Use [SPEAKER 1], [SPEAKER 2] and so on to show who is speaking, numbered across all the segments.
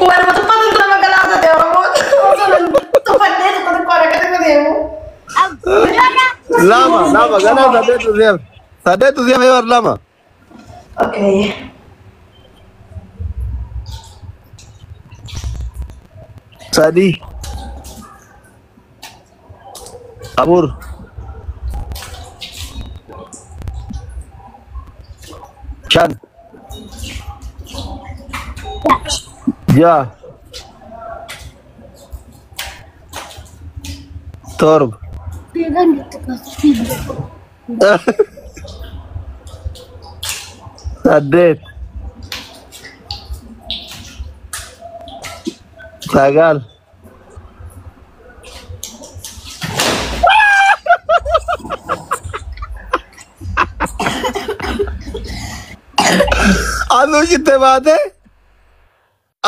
[SPEAKER 1] وانا بتفضل انت لما قلعت يا رموت تفنيت وتقول كده كده
[SPEAKER 2] Lama, gana sadetu siap. Sadetu siap ya lama.
[SPEAKER 1] اوكي
[SPEAKER 2] Sadi. Amur. Chan. Ja. Torb. Sadet. Sagal. Azu कितने बात है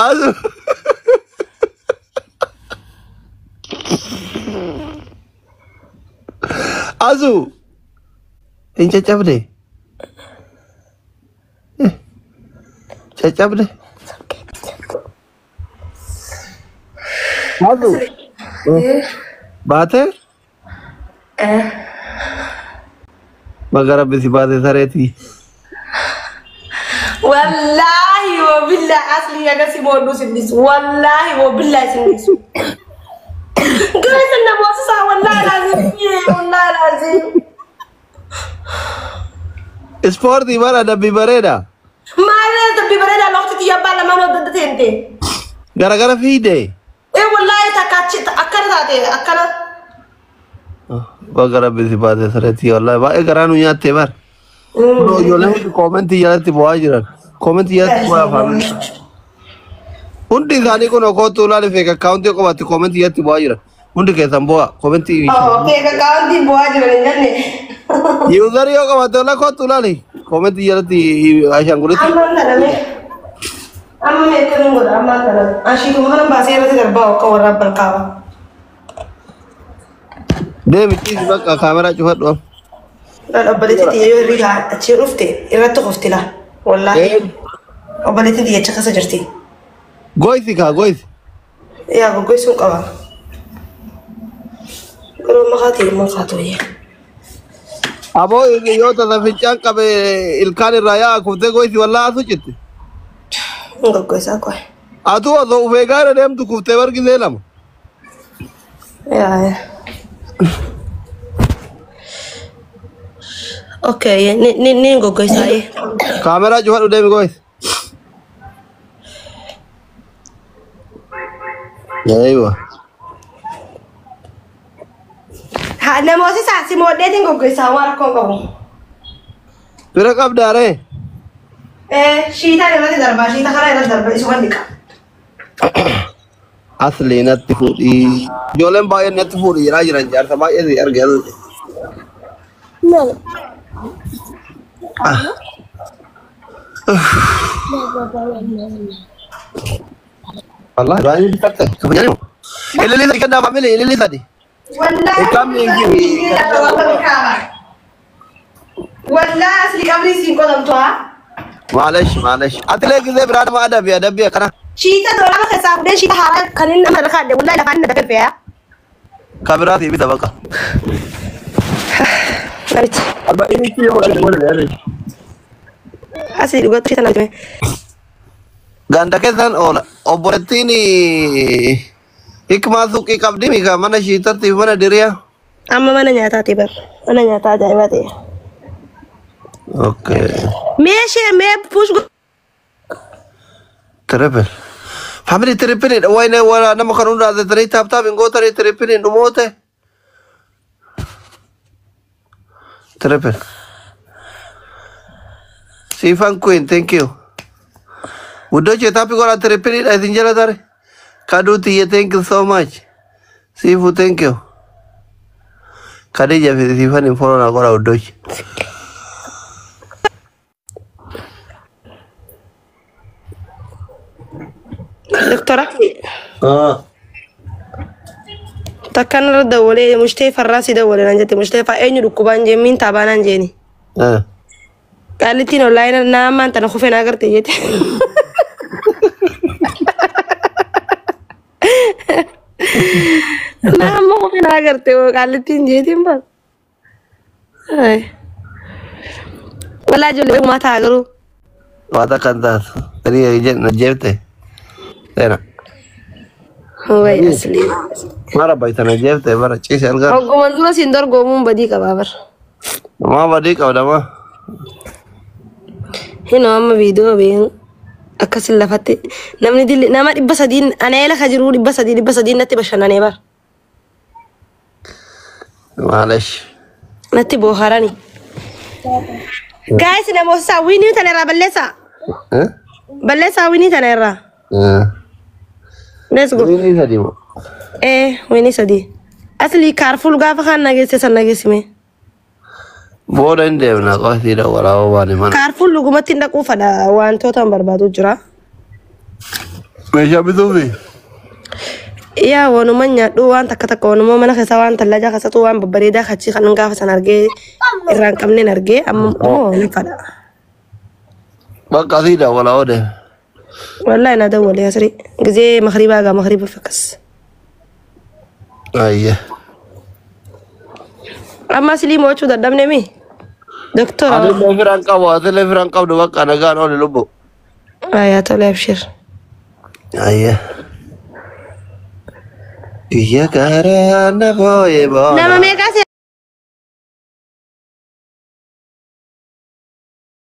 [SPEAKER 2] Azu Azu ini cacap deh cacap deh Azu बात है मगर अब इसी बात है सारे थी
[SPEAKER 1] والله وبالله اصلي يا قاسي مودو سندس والله وبالله سندس قلت انا موسسه والله لازم والله لازم
[SPEAKER 2] sport di mana ada bibareda
[SPEAKER 1] ما لازم ببرد على وقت يا بالا ما ودت انت
[SPEAKER 2] gara-gara vide
[SPEAKER 1] ايه والله تكاتشي اكلت هذه اكلت
[SPEAKER 2] bagara bisi baat hai sare thi wallahi ba garanu yaate bar no yo le comment yaate boajran comment yaate boa family undi zani ko no ko tulale fake account ko bat comment yaate boajran undi ke samboa comment
[SPEAKER 1] اه فيك كاوندي بواجر نني
[SPEAKER 2] user yo ko bat la ko tulale comment yaate ashangulati
[SPEAKER 1] اما ما يكلمون اما انا اشيكو انا باسيره تربا وكورا بالقاوا
[SPEAKER 2] de miti baka kamera cepat dong
[SPEAKER 1] لا بليتي تي ريغا تشي رفتي يرتو خفتي لا والله وبليتي تي تشخص جرتي
[SPEAKER 2] goisi ka goisi
[SPEAKER 1] يا بوغي سون قوا قالوا ما خاطي ما خاطوي
[SPEAKER 2] abo yo ta finchan kabe ilkan raya kufte goisi wallahi asu chitte
[SPEAKER 1] نقول ساكو
[SPEAKER 2] atu ado vegara dem tu kufte war ki zelam
[SPEAKER 1] يا اوكي نقول ساي
[SPEAKER 2] kamera cepat udah gois ya iya
[SPEAKER 1] انا مو ساسي مودتي نقول ساوار كونغو
[SPEAKER 2] pira kab dare
[SPEAKER 1] ايه شيتا لما تدربا شيتا خلاص تدربا ايش وديك
[SPEAKER 2] asli natti fudi jolem baye natti fudi rajiran jar sama ya yar gel Allah bani dikata sebenarnya ele tadi kan apa mele ele tadi
[SPEAKER 1] والله
[SPEAKER 2] kami gini
[SPEAKER 1] والله اصلي قبلي سين قدم توها
[SPEAKER 2] معلش اتلاقي زي براد ما ادب يا دبي كنا
[SPEAKER 1] شيتا دولا ما خساب ده شيتا حالة كنين أمر خالد والله لا فانا دكتور فيها
[SPEAKER 2] كاميراتي بيتا بقى
[SPEAKER 1] نبت
[SPEAKER 2] أربع إني كي ولا
[SPEAKER 1] أصلي لقيت شيتا نجمة
[SPEAKER 2] ganda kesan oboretini ikmasuk ikabdi mika mana shita ti mana diria
[SPEAKER 1] أما ما نجاتا تبر أنا نجاتا جايباتي
[SPEAKER 2] okay
[SPEAKER 1] ماشي ما بوش
[SPEAKER 2] triple family triple wayne wala nama kanun da tari tap tap ingo tari triple numote triple Sifan Queen thank you udah je tapi kalau triple I think jala tare kadu tiye thank you so much Sifu thank you Kadija Sifan in follow na gora udah
[SPEAKER 1] دكتورة
[SPEAKER 2] ah
[SPEAKER 1] تكن رد ولا مشتي فراسي ده ولا نجتي مشتي فأين ركوبان جمين تابانا جيني قالت لي والله أنا ما أنت نخوف أنا قرت جيت Nama ko pinagarte ko kalitin jetin ba. Ay. Wala jole mata garu.
[SPEAKER 2] Mata kantas. Tadi na jefte. Tena.
[SPEAKER 1] Hoy asli.
[SPEAKER 2] Mara baita na jefte bara chise alga.
[SPEAKER 1] Ogo mandula sindor gomum badi ka babar.
[SPEAKER 2] Ma badi ka dama.
[SPEAKER 1] Hino amma video ben akasil lafate. Namni dil nama dibba sadin anela khajiru dibba sadin natti bashanane bar.
[SPEAKER 2] Malish.
[SPEAKER 1] Natti boharani. Guys, namo sa wini tanera ballesa. Ballesa wini tanera. Let's go.
[SPEAKER 2] Ini tadi mo.
[SPEAKER 1] Wini sadi. Asli careful gafa kan nagese san nagese me.
[SPEAKER 2] Boda inde na ko tida wala wani man.
[SPEAKER 1] Careful lugu matinda ko fada wan totan barbadu jira.
[SPEAKER 2] Me shabitu bi.
[SPEAKER 1] Iya wanu manya do wan takata ko no mana khasa wan talaja khasa to wan babbare da khachi kan gafa san arge iran kamne narge am ni fada.
[SPEAKER 2] Ba qasida wala ode.
[SPEAKER 1] Wallahi na dawwal ya sari. Gize maghriba ga maghriba fakas.
[SPEAKER 2] Ayya.
[SPEAKER 1] Amma sili mo chu da damne mi. Doctor.
[SPEAKER 2] Ade lefiran kaw do wakka na gan on lobo.
[SPEAKER 1] Aya to labshir.
[SPEAKER 2] Ayya. Iya karena boye boy.
[SPEAKER 1] Nama me kasi